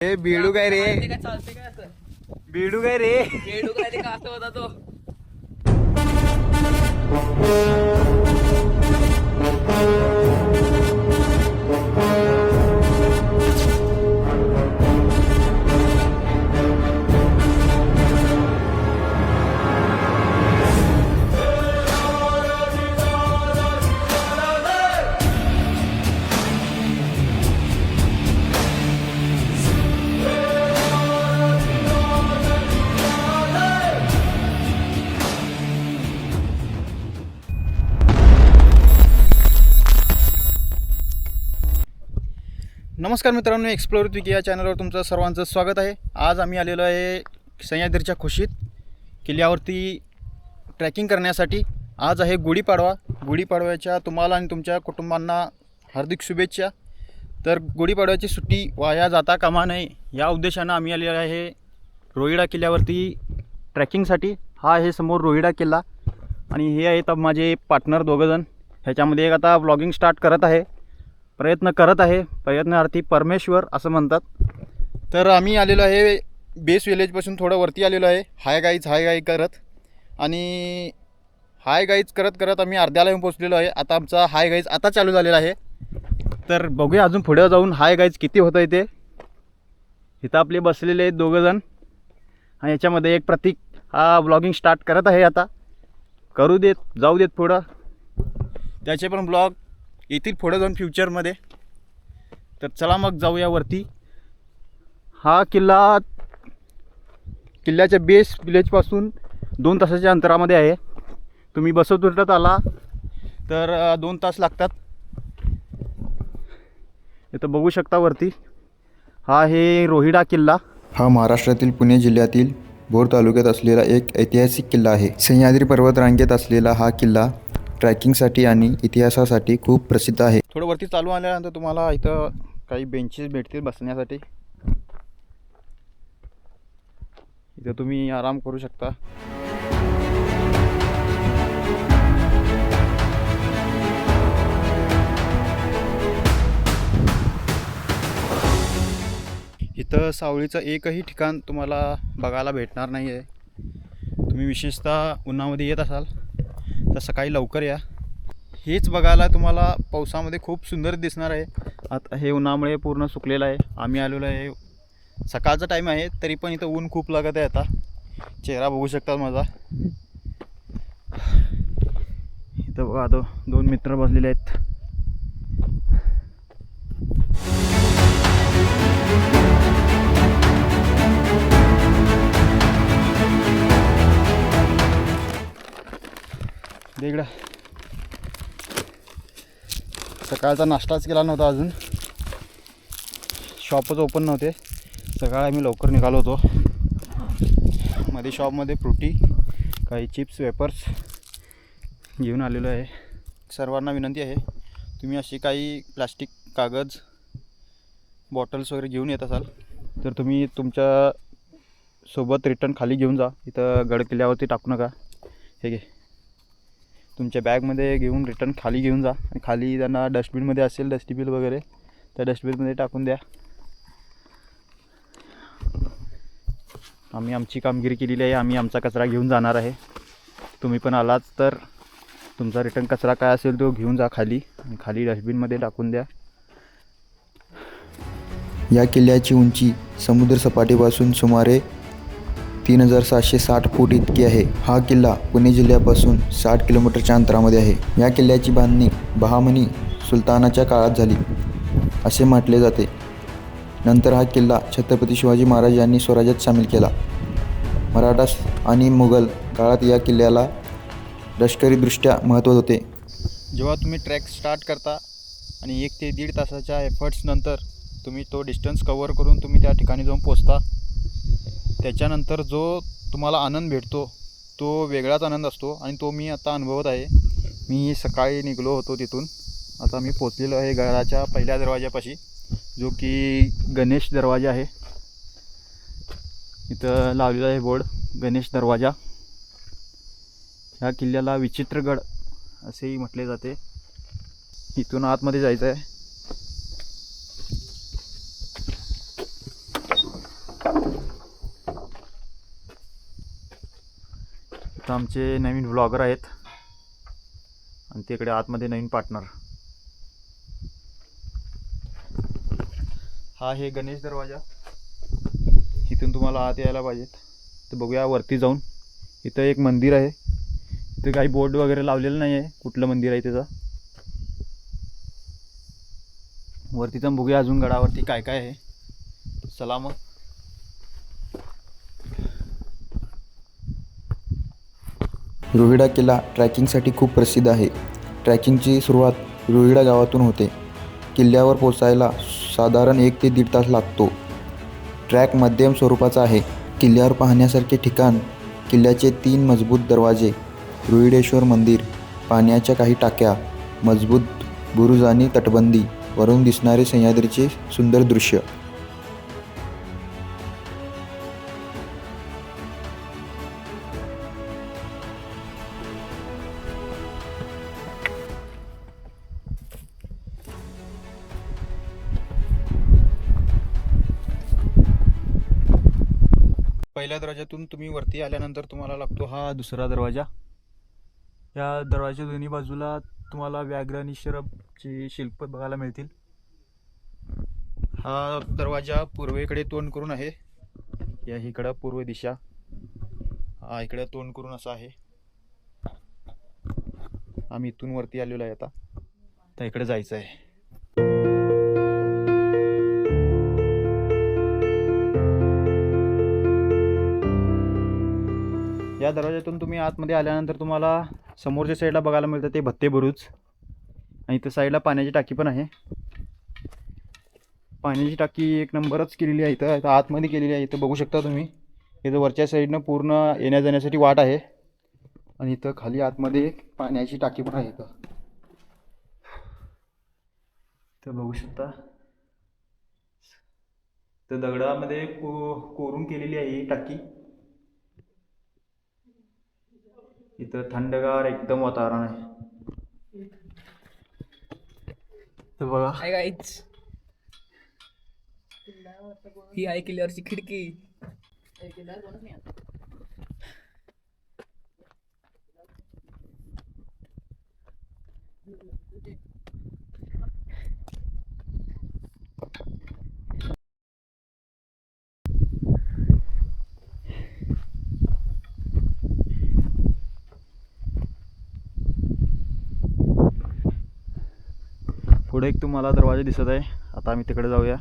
ए बेडू काय रे? चालते काय असं? बेडू काय रे? बेडू काय ते का असं होता तो? नमस्कार मित्रांनो, एक्सप्लोर विकी या चॅनलवर तुमचं सर्वांचं स्वागत आहे. आज आम्ही आलेलो आहे सह्याद्रीच्या खुशीत किल्ल्यावरती ट्रॅकिंग करण्यासाठी. आज आहे गुढीपाडवा. गुढीपाडव्याच्या तुम्हाला आणि तुमच्या कुटुंबांना हार्दिक शुभेच्छा. तर गुढीपाडव्याची सुट्टी वाया जाता कामा नये या उद्देशानं आम्ही आलेलो आहे रोहिडा किल्ल्यावरती ट्रॅकिंगसाठी. हा आहे समोर रोहिडा किल्ला आणि हे आहेत माझे पार्टनर दोघंजण. ह्याच्यामध्ये एक आता ब्लॉगिंग स्टार्ट करत आहे, प्रयत्न करत आहे. प्रयत्नार्थी परमेश्वर असं म्हणतात. तर आम्ही आलेलो आहे बेस विलेजपासून थोडं वरती आलेलो आहे. हाय गाईज करत आणि हाय गाईज करत करत आम्ही अर्ध्याला येऊन पोचलेलो आहे. आता आमचा हाय गाईज आता चालू झालेला आहे. तर बघूया अजून पुढे जाऊन हाय गाईज किती होतं आहे ते. इथं आपले बसलेले आहेत दोघंजण आणि याच्यामध्ये एक प्रतीक हा ब्लॉगिंग स्टार्ट करत आहे. आता करू देत, जाऊ देत पुढं. त्याचे पण ब्लॉग येतील पुढे जाऊन फ्युचरमध्ये. तर चला मग जाऊया वरती. हा किल्ल्याच्या बेस विलेजपासून 2 तासाच्या अंतरामध्ये आहे. तुम्ही बसत उतरत आला तर 2 तास लागतात. इथं बघू शकता वरती. हा आहे रोहिडा किल्ला. हा महाराष्ट्रातील पुणे जिल्ह्यातील भोर तालुक्यात असलेला एक ऐतिहासिक किल्ला आहे. सह्याद्री पर्वतरांगेत असलेला हा किल्ला ट्रॅकिंगसाठी आणि इतिहासासाठी खूप प्रसिद्ध आहे. थोडं वरती चालू आल्यानंतर तुम्हाला इथं काही बेंचेस भेटतील बसण्यासाठी. इथं तुम्ही आराम करू शकता. इथं सावळीचं एकही ठिकाण तुम्हाला बघायला भेटणार नाही आहे. तुम्ही विशेषतः उन्हामध्ये येत असाल तर सकाळी लवकर या. हेच बघायला तुम्हाला पावसामध्ये खूप सुंदर दिसणार आहे. आता हे उन्हामुळे पूर्ण सुकलेलं आहे. आम्ही आलेलो आहे सकाळचा टाईम आहे तरी पण इथं ऊन खूप लागत आहे. आता चेहरा बघू शकता माझा. इथं बघा 2 मित्र बसलेले आहेत. इकडं सकाळचा नाश्ताच केला नव्हता अजून. शॉपच ओपन नव्हते. सकाळी आम्ही लवकर निघालो होतो. मध्ये शॉपमध्ये फ्रुटी, काही चिप्स, वेपर्स घेऊन आलेलो आहे. सर्वांना विनंती आहे, तुम्ही अशी काही प्लास्टिक, कागद, बॉटल्स वगैरे घेऊन येत असाल तर तुम्ही तुमच्या सोबत रिटर्न खाली घेऊन जा. इथं गड किल्ल्यावरती टाकू नका. हे घे, तुमच्या बॅगमध्ये घेऊन रिटर्न खाली घेऊन जा. आणि खाली त्यांना डस्टबिनमध्ये असेल डस्टबिन वगैरे त्या डस्टबिनमध्ये टाकून द्या. आम्ही आमची कामगिरी केलेली आहे. आम्ही आमचा कचरा घेऊन जाणार आहे. तुम्ही पण आलात तर तुमचा रिटर्न कचरा काय असेल तो घेऊन जा खाली आणि खाली डस्टबिनमध्ये टाकून द्या. या किल्ल्याची उंची समुद्र सपाटीपासून सुमारे 3760 फूट इतकी आहे. हा किल्ला पुणे जिल्ह्यापासून 60 किलोमीटरच्या अंतरामध्ये आहे. या किल्ल्याची बांधणी बहामनी सुलतानाच्या काळात झाली असे म्हटले जाते. नंतर हा किल्ला छत्रपती शिवाजी महाराज यांनी स्वराज्यात सामील केला. मराठा आणि मुघल काळात या किल्ल्याला लष्करीदृष्ट्या महत्त्व होते. जेव्हा तुम्ही ट्रॅक स्टार्ट करता आणि 1 ते 1.5 तासाच्या एफर्ट्स नंतर तुम्ही तो डिस्टन्स कवर करून तुम्ही त्या ठिकाणी जाऊन पोचता, त्याच्यानंतर जो तुम्हाला आनंद भेटतो तो वेगळाच आनंद असतो. आणि तो मी आता अनुभवत आहे. मी सकाळी निघलो होतो तिथून. आता मी पोचलेलो आहे गडाच्या पहिल्या दरवाजापाशी, जो की गणेश दरवाजा आहे. इथं लावलेला आहे बोर्ड, गणेश दरवाजा. ह्या किल्ल्याला विचित्रगड असेही म्हटले जाते. इथून आतमध्ये जायचं आहे. इथं आमचे नवीन व्लॉगर आहेत आणि तिकडे आतमध्ये नवीन पार्टनर. हा आहे गणेश दरवाजा. इथून तुम्हाला आत यायला पाहिजेत. तर बघूया वरती जाऊन. इथं एक मंदिर आहे. इथं काही बोर्ड वगैरे लावलेलं नाही आहे कुठलं मंदिर आहे त्याचं. वरती जाऊन बघूया अजून गडावरती काय काय आहे. चला मग. रोहिडा किल्ला ट्रॅकिंगसाठी खूप प्रसिद्ध आहे. ट्रॅकिंगची सुरुवात रोहिडा गावातून होते. किल्ल्यावर पोचायला साधारण 1 ते 1.5 तास लागतो. ट्रॅक मध्यम स्वरूपाचा आहे. किल्ल्यावर पाहण्यासारखे ठिकाण किल्ल्याचे 3 मजबूत दरवाजे, रोहिडेश्वर मंदिर, पाण्याच्या काही टाक्या, मजबूत बुरुज आणि तटबंदी, वरून दिसणारे सह्याद्रीचे सुंदर दृश्य. पहिल्या दरवाजातून तुम्ही वरती आल्यानंतर तुम्हाला लागतो हा दुसरा दरवाजा. या दरवाजाच्या दोन्ही बाजूला तुम्हाला व्याघ्र आणि शरभची शिल्प बघायला मिळतील. हा दरवाजा पूर्वेकडे तोंड करून आहे. या इकडं पूर्व दिशा. हा इकडं तोंड करून असा आहे. आम्ही इथून वरती आलेलो आहे. आता इकडे जायचं आहे. या दरवाजातून तुम्ही आतमध्ये आल्यानंतर तुम्हाला समोरच्या साईडला बघायला मिळतं ते भत्ते बुरुज. आणि इथं साईडला पाण्याची टाकी पण आहे. पाण्याची टाकी एक नंबरच केलेली आहे. इथं आतमध्ये केलेली आहे. इथं बघू शकता तुम्ही. इथं वरच्या साईडनं पूर्ण येण्या जाण्यासाठी वाट आहे. आणि इथं खाली आतमध्ये पाण्याची टाकी पण आहे. इथं बघू शकता. तर दगडामध्ये कोरून केलेली आहे ही टाकी. इथं थंडगार एकदम वातावरण आहे. तर बघा हाय गाईज, ही आहे किल्ल्यावरची खिडकी. पुढे एक तुम्हाला दरवाजा दिसत आहे. आता आम्ही तिकडे जाऊया.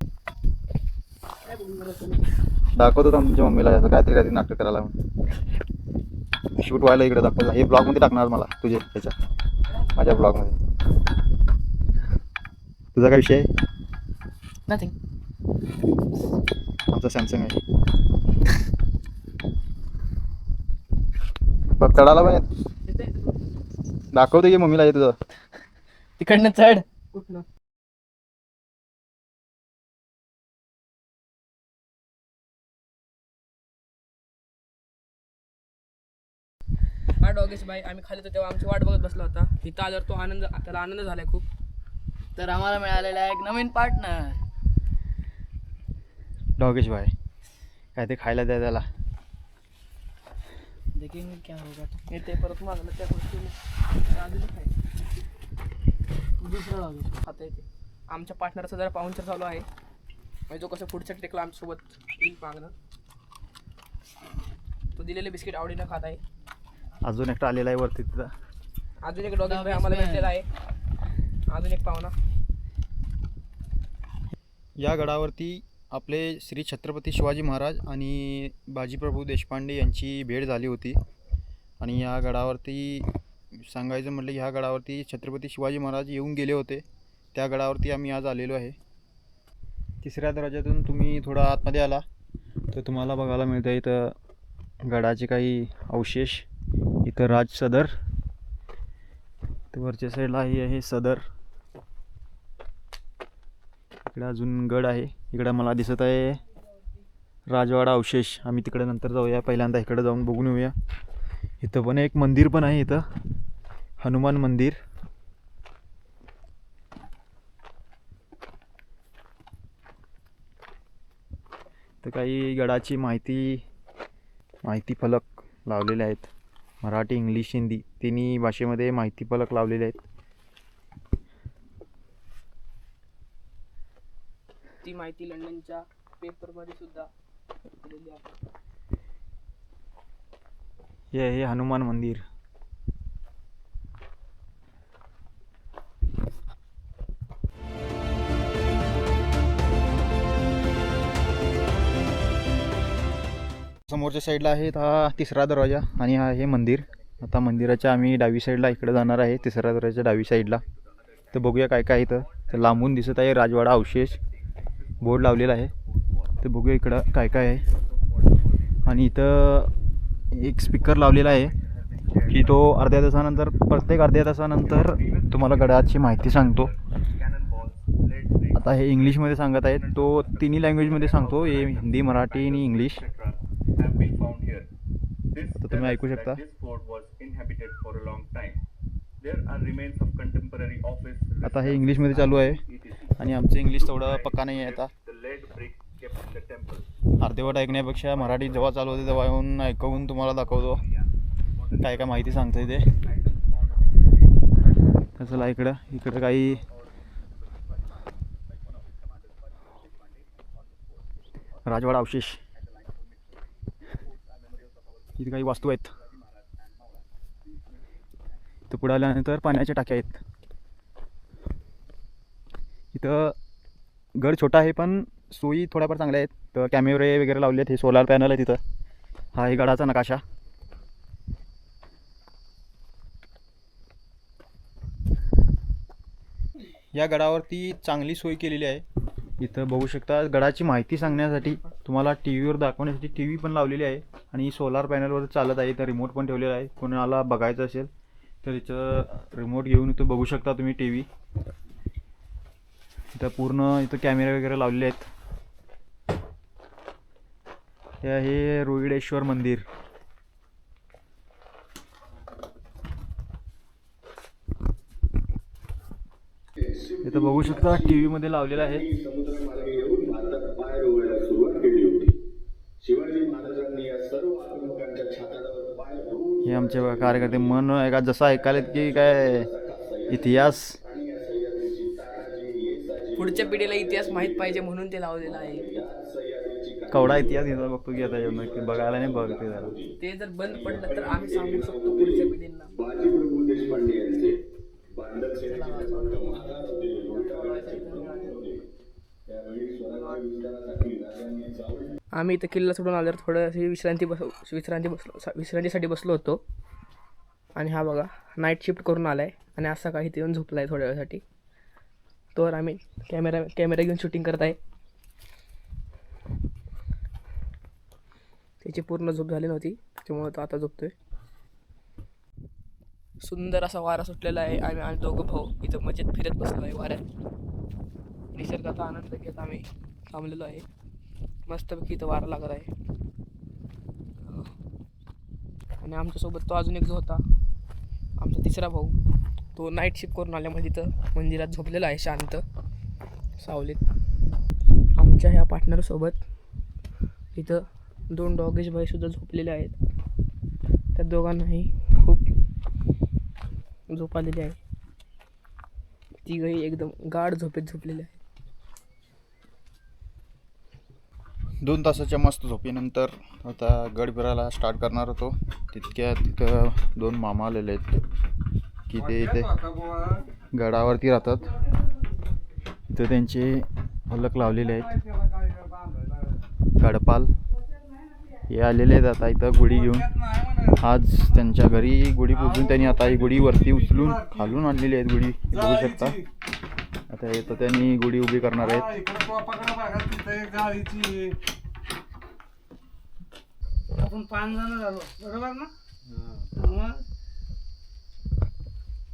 दाखवतो आमच्या मम्मीला याचं काहीतरी नाटक करायला. शूट व्हायला इकडे दाखवलं. हे ब्लॉगमध्ये टाकणार मला तुझे ह्याच्या माझ्या ब्लॉगमध्ये. तुझा काय विषय आहे? नथिंग. आमचा सॅमसंग आहे. बघ चढायला पण दाखवतो की मम्मीला आहे तुझं. तिकडनं चढ. कुठनं? हा डॉगेश भाई, आम्ही खाली होतो तेव्हा आमची वाट बघत बसला होता. इथं आल्यावर त्याला आनंद झालाय खूप. तर आम्हाला मिळालेला आहे एक नवीन पार्टनर. डॉगेश भाई काय ते खायला द्या त्याला. देखेंगे क्या होगा. येते परत मागलं त्या गोष्टीने अजून काय दुसरा डॉगेश खाता येते. आमच्या पार्टनरचा जरा पाहुणचार चालू आहे. म्हणजे जो कसं पुढच्या टेकला आमच्यासोबत येईल मागणं. तो दिलेले बिस्किट आवडीनं खात आहे. अजून एकटा आलेला आहे वरती तिथं. अजून एक डॉगेश भाई आम्हाला भेटलेला आहे. अजून एक पाहुणा. या गडावरती आपले श्री छत्रपती शिवाजी महाराज आणि बाजीप्रभू देशपांडे यांची भेट झाली होती. आणि या गडावरती सांगायचं म्हटलं की ह्या गडावरती छत्रपती शिवाजी महाराज येऊन गेले होते. त्या गडावरती आम्ही आज आलेलो आहे. तिसऱ्या दरवाजातून तुम्ही थोडा आतमध्ये आला तर तुम्हाला बघायला मिळतं इथं गडाचे काही अवशेष. इथं राज सदर. तर वरच्या साईडला आहे सदर. इकडे अजून गड आहे. इकडे मला दिसत आहे राजवाडा अवशेष. आम्ही तिकडे नंतर जाऊया. पहिल्यांदा इकडे जाऊन बघून येऊया. इथं पण एक मंदिर पण आहे. इथं हनुमान मंदिर. तर काही गडाची माहिती फलक लावलेले आहेत. मराठी, इंग्लिश, हिंदी तिन्ही भाषेमध्ये माहिती फलक लावलेले आहेत. ती माहिती लंडनच्या पेपरमध्ये सुद्धा दिलेली आहे. हे आहे हनुमान मंदिर. समोरच्या साईडला आहे हा तिसरा दरवाजा आणि हा आहे मंदिर. आता मंदिराच्या आम्ही डावी साईडला इकडे जाणार आहे, तिसऱ्या दरवाजाच्या डावी साईडला. तर बघूया काय काय इथं. तर लांबून दिसत आहे राजवाडा अवशेष बोर्ड लावलेला आहे. तर बघूया इकडं काय काय आहे. आणि इथं एक स्पीकर लावलेला आहे की तो अर्ध्या तासानंतर, प्रत्येक अर्ध्या तासानंतर तुम्हाला गडाची माहिती सांगतो. आता हे इंग्लिशमध्ये सांगत आहेत, तो तिन्ही लँग्वेजमध्ये सांगतो, हे हिंदी, मराठी आणि इंग्लिश. आता तुम्ही ऐकू शकता. आता हे इंग्लिशमध्ये चालू आहे आणि आमचं इंग्लिश तेवढं पक्का नाही आहे. आता अर्धवट ऐकण्यापेक्षा मराठी जेव्हा चालू होते तेव्हा येऊन ऐकवून तुम्हाला दाखवतो काय काय माहिती सांगतं ते. चला इकडं काही राजवाडा अवशेष, इथे काही वास्तू आहेत. इथं पुढे आल्यानंतर पाण्याच्या टाक्या आहेत. इथं गड छोटा आहे पण सोयी थोड्याफार चांगल्या आहेत. तर कॅमेरे वगैरे लावले आहेत. हे सोलार पॅनल आहे तिथं. हा आहे गडाचा नकाशा. या गडावरती चांगली सोय केलेली आहे. इथं बघू शकता गडाची माहिती सांगण्यासाठी तुम्हाला टी व्हीवर दाखवण्यासाठी टी व्ही पण लावलेली आहे आणि सोलार पॅनलवर चालत आहे. तर रिमोट पण ठेवलेला आहे. कोणाला बघायचं असेल तर इथं रिमोट घेऊन इथं बघू शकता तुम्ही टी व्ही. इथं पूर्ण इथं कॅमेरे वगैरे लावलेले आहेत. हे आहे रोहिडेश्वर मंदिर. इथं बघू शकता टी व्हीमध्ये लावलेलं आहे. हे आमचे कार्यकर्ते मन ऐका जसं ऐकायला की काय इतिहास, पुढच्या पिढीला इतिहास माहीत पाहिजे म्हणून ते लावलेलं आहे. कवडा इतिहास घेऊन बघतो की आता नक्की बघायला नाही बघते जरा. ते जर बंद पडलं तर आम्ही सांगू शकतो पुढच्या पिढींना. आम्ही इथं किल्ला सोडून आल्यावर थोडं विश्रांतीसाठी बसलो होतो. आणि हा बघा नाईट शिफ्ट करून आला आहे आणि आज सकाळी इथे येऊन झोपला आहे थोड्या वेळासाठी. तोवर आम्ही कॅमेरा घेऊन शूटिंग करत आहे. त्याची पूर्ण झोप झाली नव्हती त्यामुळे तो आता झोपतोय. सुंदर असा वारा सुटलेला आहे. आम्ही दोघं भाऊ इथं मजेत फिरत बसलो आहे वाऱ्यात. निसर्गाचा आनंद घेत आम्ही थांबलेलो आहे. मस्तपैकी इथं वारा लागत आहे. आणि आमच्यासोबत तो अजून एक जो होता आमचा तिसरा भाऊ, तो नाईट शिफ्ट करून आल्यामुळे तिथं मंदिरात झोपलेला आहे शांत सावलीत. आमच्या ह्या पार्टनरसोबत इथं 2 डॉगेश भाईसुद्धा झोपलेले आहेत. त्या दोघांनाही खूप झोप आलेली आहे. तिघही एकदम गाढ झोपेत झोपलेले आहेत. 2 तासाच्या मस्त झोपेनंतर आता गड फिरायला स्टार्ट करणार होतो. तिथं 2 मामा आलेले आहेत की ते इथे गडावरती राहतात. इथं त्यांचे फलक लावलेले आहेत. गडपाल हे आलेले आहेत आता इथं गुढी घेऊन. आज त्यांच्या घरी गुढी पुजून त्यांनी आता ही गुढी वरती उचलून खालून आणलेली आहेत. गुढी बघू शकता. आता इथं त्यांनी गुढी उभी करणार आहेत. आपण 5 जण झालो बरोबर ना. मग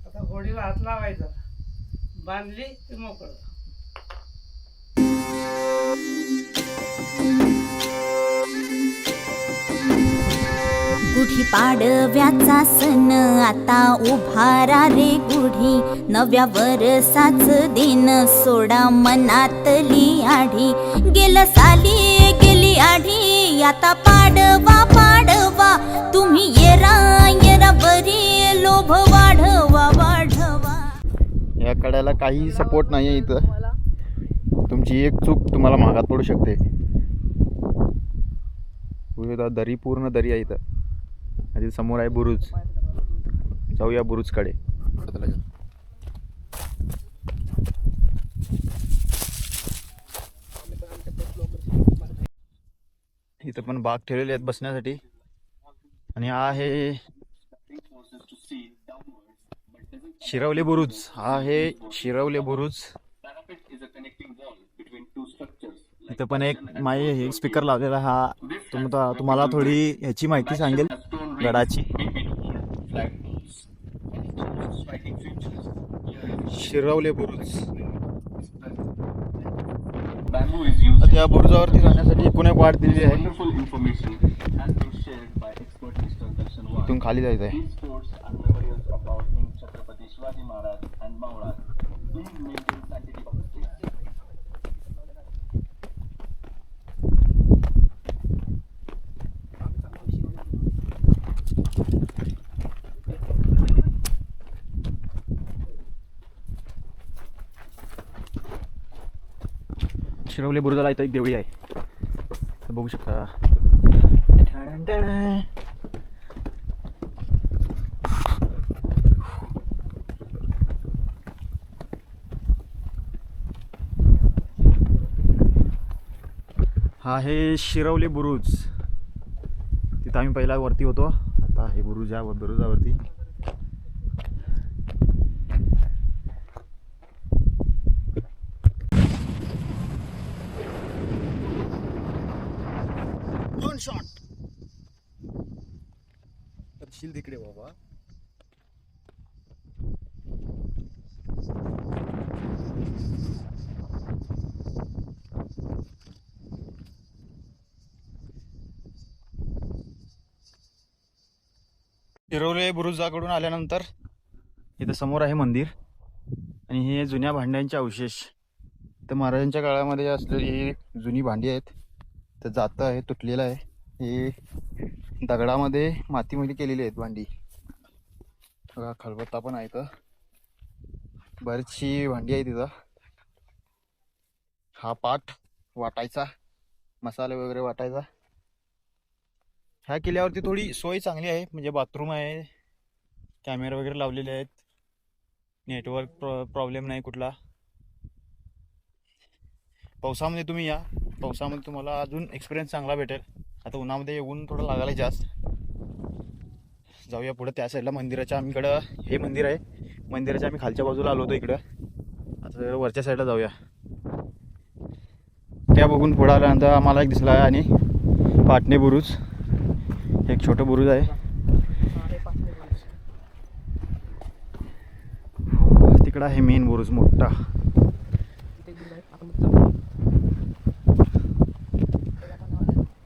आता घोडीला हात लावायचा, बांधली की मोकळं. गुढी पाडव्याचा सण आता उभारा रे गुढी. नव्या वर्षाच दिन सोडा मनातली आढी. गेलं साली गेली आढी आता पाडवा पाडवा. तुम्ही येरा येरा या कड्याला काही सपोर्ट नाही आहे इथं. मला तुमची एक चूक तुम्हाला महागात पडू शकते. दरी पूर्ण दरी आहे इथं आणि समोर आहे बुरुज. जाऊया बुरुजकडे. इथं पण बाग ठेवलेले आहेत बसण्यासाठी. आणि हा आहे शिरवले बुरुज. हा आहे शिरवले बुरुज. इथं पण एक हे स्पीकर लावलेला. हा तुम्हाला थोडी ह्याची माहिती सांगेल गडाची. शिरवले बुरुज. आता या बुरुजावरती जाण्यासाठी एकूण एक वाट दिलेली आहे. इथून खाली जायचं आहे. शिरवले बुरुजाला इथं एक देवळी आहे. तर बघू शकता. हा आहे शिरवले बुरुज. तिथं आम्ही पहिला वरती होतो. आता हे बुरुज या बुरुजावरती. दोन शॉट करशील तिकडे बाबा. शिरवले बुरुजाकडून आल्यानंतर इथं समोर आहे मंदिर. आणि हे जुन्या भांड्यांचे अवशेष. तर महाराजांच्या काळामध्ये असलेली ही जुनी भांडी आहेत. तर जातं आहे, तुटलेलं आहे. हे दगडामध्ये मातीमध्ये केलेली आहेत भांडी. बघा खलबत्ता पण आहे. तर बरीचशी भांडी आहे तिथं. हा पाट वाटायचा, मसाले वगैरे वाटायचा. ह्या किल्ल्यावरती थोडी सोय चांगली आहे. म्हणजे बाथरूम आहे, कॅमेरा वगैरे लावलेले आहेत, नेटवर्क प्रॉब्लेम नाही कुठला. पावसामध्ये तुम्ही या. पावसामध्ये तुम्हाला अजून एक्सपिरियन्स चांगला भेटेल. आता उन्हामध्ये ऊन थोडं लागायला जास्त. जाऊया पुढं त्या साईडला मंदिराच्या. आम्हीकडं हे मंदिर आहे. मंदिराच्या आम्ही खालच्या बाजूला आलो होतो इकडं. आता वरच्या साईडला जाऊया. त्या बघून पुढं आल्यानंतर आम्हाला एक दिसला आहे आणि पाटणे बुरुज. एक छोटं बुरुज आहे. तिकडं आहे मेन बुरुज मोठा.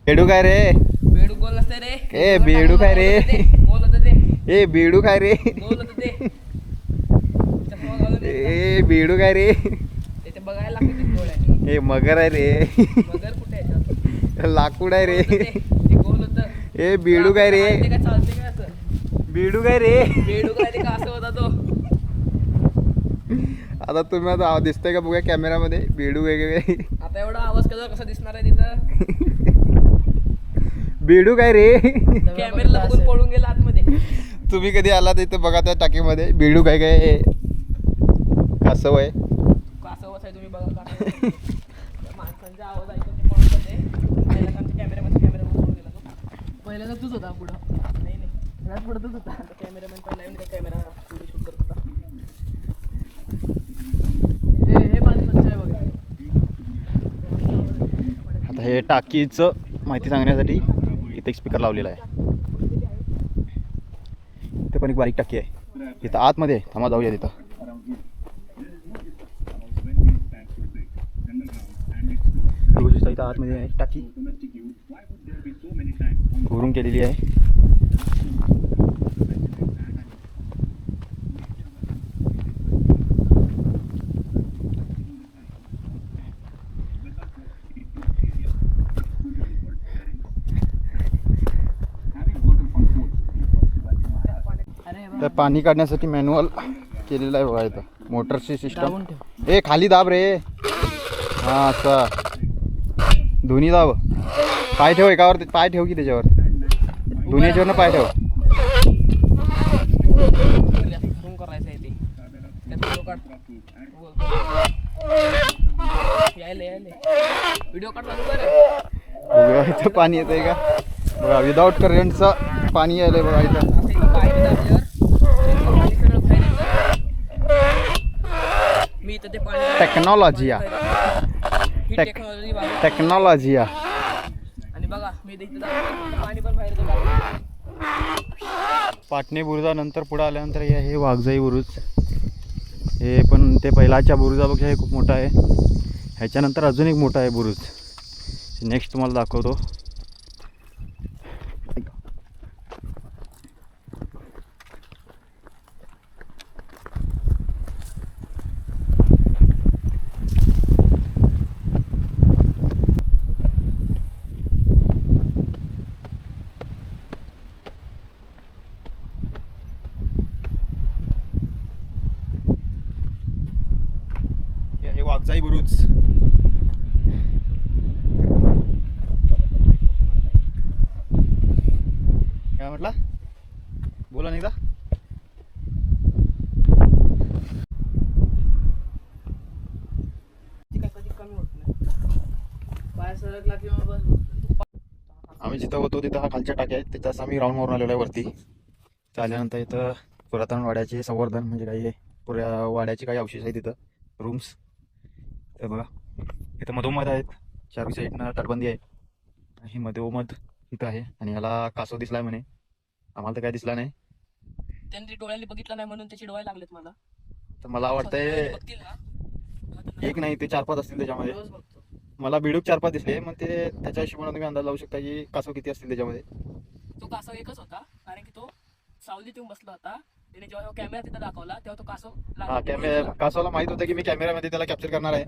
बेडू काय रे? बेडू गोल नसते रे. ए बेडू काय रे? गोल होतं ते. ए बेडू काय रे? गोल होतं ते. चष्मा घालून ए बेडू काय रे? ते बघायला लागते डोळ्याने. ए मगर आहे रे. मगर कुठे आहे? लाकूड आहे रे. ते गोल होतं. ए बेडू काय रे? ते काय चालते काय असं? बेडू काय रे? बेडू काय ते का असं होता तो? आता तुम्ही आता दिसतंय का बघा कॅमेरामध्ये बेडू वेगळे. आता एवढा आवाज कसा दिसणार आहे तिथं? बेडू काय रे? कॅमेराला बघून पळून गेला आतमध्ये. तुम्ही कधी आला तर इथं बघा त्या टाकीमध्ये बेडू काय काय कासव आहे. कासव आहे तुम्ही बघा. माणसांचा आवाज ऐकून ते पळून जाते. पहिला आमच्या कॅमेरा पळून गेला तो. पहिला तर तूच होता पुढं. नाही पुढं तूच होता. कॅमेरामॅन पहिला येऊन कॅमेरा पुढे शूट करत होता. हे पाणी स्वच्छ आहे बघा. आता हे टाकीचं माहिती सांगण्यासाठी इथे एक स्पीकर लावलेला आहे. इथे पण एक बारीक टाकी आहे. इथं आतमध्ये आहे. थांबा जाऊया तिथं. इथं आतमध्ये आहे टाकी. घुरून केलेली आहे. तर पाणी काढण्यासाठी मॅन्युअल केलेलं आहे बघा इथं. मोटरची दाबून सिस्टम. ठेव. ए खाली दाब रे. हा असं दोन्ही दाब. पाय ठेव एकावर, पाय ठेव की त्याच्यावर. दोन्ही याच्यावरनं पाय ठेव. फोन करायचं आहे ते. त्यात व्हिडिओ काढ. यायले व्हिडिओ काढ चालू कर. बघा इथं पाणी येतंय का बघा. विदाऊट करंटचं पाणी यायलंय बघा इथं. असं इथं पाय दाबल्यावर पाणी सगळं बाहेर येतं. मी इथं ते पाणी टेक्नॉलॉजी ही टेक्नॉलॉजी वापरतो. टेक्नॉलॉजी आणि बघा मी इथं दाबलं, पाणी पण बाहेर येतं. पाटणे बुरुजानंतर पुढे आल्यानंतर हे वाघजाई बुरुज. हे पण ते पहिलाच्या बुरुजापेक्षा हे खूप मोठं आहे. ह्याच्यानंतर अजून एक मोठा आहे बुरुज. नेक्स्ट तुम्हाला दाखवतो. हे वाघजाई बुरुज. काय म्हटला बोला नाही का. ती काय कधी कमी होत नाही. पाय सरकला किंवा बस. आम्ही जिथं होतो तिथं हा खालच्या टाक्या आहेत. तिथंच आम्ही राऊंड मारून आलेलो आहे वरती. आल्यानंतर इथं पुरातन वाड्याचे संवर्धन म्हणजे काही पुऱ्या वाड्याचे काही अवशेष आहेत तिथं. रूम्स तर बघा इथं मधोमध आहेत. चारही साईडनं तटबंदी आहे. ही मधोमध इथं आहे. आणि याला कासव दिसलाय म्हणे. आम्हाला तर काय दिसला नाही. त्यांनी डोळ्यांनी बघितलं नाही म्हणून त्याचे डोळे लागलेत मला. तर मला वाटतंय बघतील ना. एक नाही ते 4-5 असतील त्याच्यामध्ये. रोज बघतो. मला बिडूक 4-5 दिसले. मग ते त्याच्या हिशोबाने तुम्ही अंदाज लावू शकता की कासव किती असतील त्याच्यामध्ये. तो कासव एकच होता कारण की तो सावलीत येऊन बसला होता. त्याने जेव्हा कॅमेरा तिथं दाखवला तेव्हा तो कासव हा कॅमेरा कासवाला माहित होतं की मी कॅमेऱ्यामध्ये त्याला कॅप्चर करणार आहे.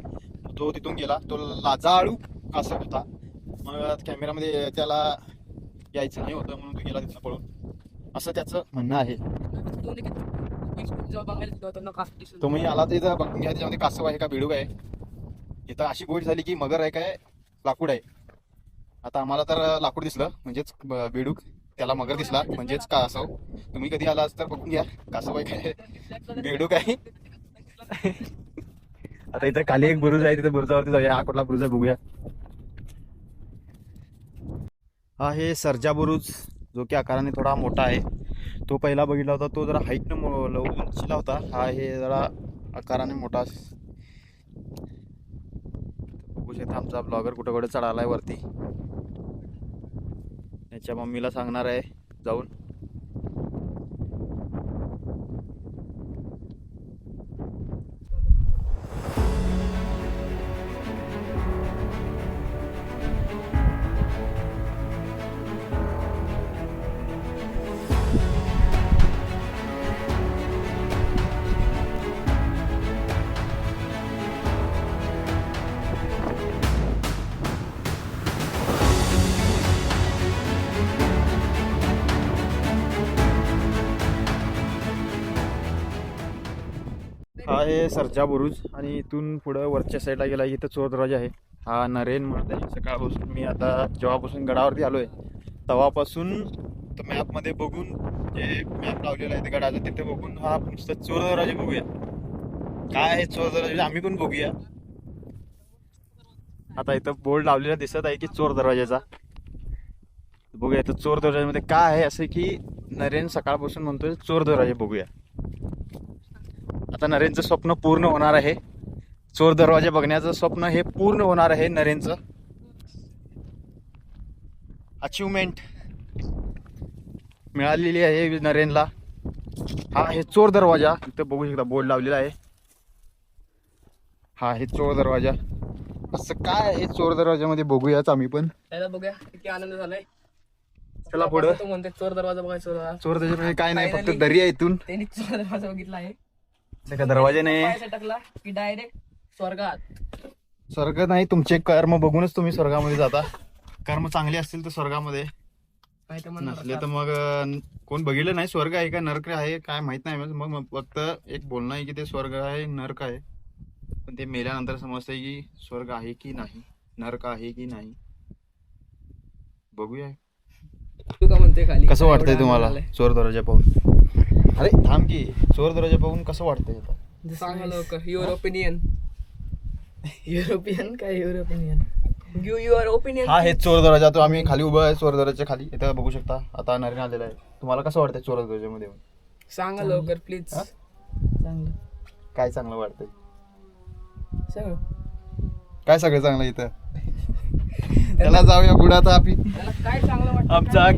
तो तिथून गेला. तो लाजाळू कासव होता. मग कॅमेऱ्यामध्ये त्याला यायचं नाही होतं म्हणून तो गेला तिथं पळून, असं त्याचं म्हणणं आहे. जेव्हा बघायला तेव्हा त्यांना कासव दिसलं. तुम्ही आला तर इथं बघून घ्या त्याच्यामध्ये कासव आहे का बेडूक आहे. इथं अशी गोष्ट झाली की मगर आहे काय लाकूड आहे. आता आम्हाला तर लाकूड दिसलं म्हणजेच बेडूक, त्याला मगर दिसला म्हणजेच कासव. तुम्ही कधी आलाच तर बघून घ्या कासव आहे काय बेडूक आहे. आता इथं खाली एक बुरुज आहे. तिथं बुरुजावरती जाऊया. हा कुठला बुरुज आहे बघूया. हा आहे सर्जा बुरुज, जो की आकाराने थोडा मोठा आहे. तो पहिला बघितला होता तो जरा हाईटनं उंचीला होता. हा हे जरा आकाराने मोठा. बघू शकता आमचा ब्लॉगर कुठं कुठे चढालाय वरती. त्याच्या मम्मीला सांगणार आहे जाऊन. हा आहे सर्जा बुरुज. आणि इथून पुढं वरच्या साईडला गेला इथं चोर दरवाजा आहे. हा नरेन म्हणत आहे. सकाळपासून मी आता जेव्हापासून गडावरती आलोय तेव्हापासून तर मॅपमध्ये बघून जे मॅप लावलेला आहे गडाचा तिथे बघून हा नुसतं चोर दरवाजा बघूया. काय आहे चोर दरवाजा आम्ही पण बघूया. आता इथं बोर्ड लावलेला दिसत आहे की चोर दरवाजाचा. बघूया इथं चोर दरवाजामध्ये काय आहे असं की नरेन सकाळपासून म्हणतोय चोर दरवाजा बघूया. आता नरेनचं स्वप्न पूर्ण होणार आहे. चोर दरवाजा बघण्याचं स्वप्न हे पूर्ण होणार आहे नरेनचं. अचिव्हमेंट मिळालेली आहे नरेनला. हा आहे चोर दरवाजा. इथं बघू शकता बोर्ड लावलेला आहे. हा आहे चोर दरवाजा. असं काय आहे चोर दरवाजामध्ये बघूयाच आम्ही पण. त्याला बघूया किती आनंद झालाय. चला पुढं. तो म्हणते चोर दरवाजा बघायचा. चोर दरवाजा काय नाही फक्त दरी आहे. इथून त्यांनी चोर दरवाजा बघितला आहे. दरवाजा नाही पाय टाकला की डायरेक्ट स्वर्गात. स्वर्ग नाही, तुमचे कर्म बघूनच तुम्ही स्वर्गामध्ये जाता. कर्म चांगले असतील तर स्वर्गामध्ये. नाही तर म्हणणार नसले तर मग कोण बघितलं नाही स्वर्ग आहे का नरक आहे काय माहित नाही मग फक्त एक बोलणं आहे की ते स्वर्ग आहे नरक आहे, पण ते मेल्यानंतर समजतंय की स्वर्ग आहे की नाही नरक आहे की नाही. बघूया तू का म्हणते खाली कसं वाटतंय एवढा तुम्हाला आनंद चोर दरवाजा पाहून. अरे थांब की चोर दरवाजा पाहून कसं वाटतंय आता. आलाय. सांगा लवकर युअर ओपिनियन. युरोपियन काय युरोपियन गिव युअर ओपिनियन. हा हे चोर दरवाजा. तो आम्ही खाली उभं आहे चोर दरवाजाच्या खाली. इथं बघू शकता आता नरीन आलेला आहे. तुम्हाला कसं वाटतंय चोर दरवाजामध्ये येऊन? सांगा लवकर प्लीज. चांगलं काय चांगलं वाटतंय? सांग. काय सगळं चांगलं इथं? त्याला जाऊया पुढे आता आम्ही. त्याला काय चांगलं वाटतं? आमचा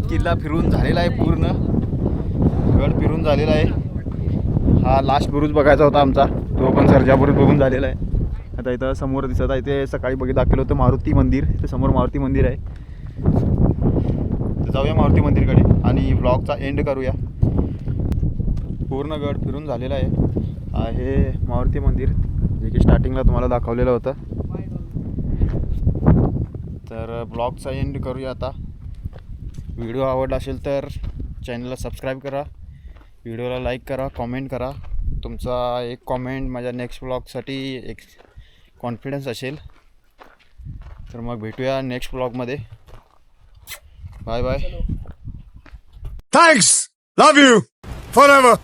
किल्ला फिरून झालेला आहे पूर्ण. गड फिरून झालेला आहे. हा लास्ट बुरुज बघायचा होता आमचा, तो पण सर्जा बुरुज बघून झालेला आहे. आता इथं समोर दिसत आहे ते सकाळी दाखवलं होतं मारुती मंदिर. इथं समोर मारुती मंदिर आहे. तर जाऊया मारुती मंदिरकडे आणि ब्लॉगचा एंड करूया. पूर्ण गड फिरून झालेला आहे मारुती मंदिर, जे की स्टार्टिंगला तुम्हाला दाखवलेलं होतं. तर ब्लॉगचा एंड करूया आता. व्हिडिओ आवडला असेल तर चॅनलला सबस्क्राईब करा, व्हिडिओला लाईक करा, कॉमेंट करा. तुमचा एक कॉमेंट माझ्या नेक्स्ट ब्लॉगसाठी एक कॉन्फिडन्स असेल. तर मग भेटूया नेक्स्ट ब्लॉगमध्ये. Bye bye. Thanks. Love you. Forever.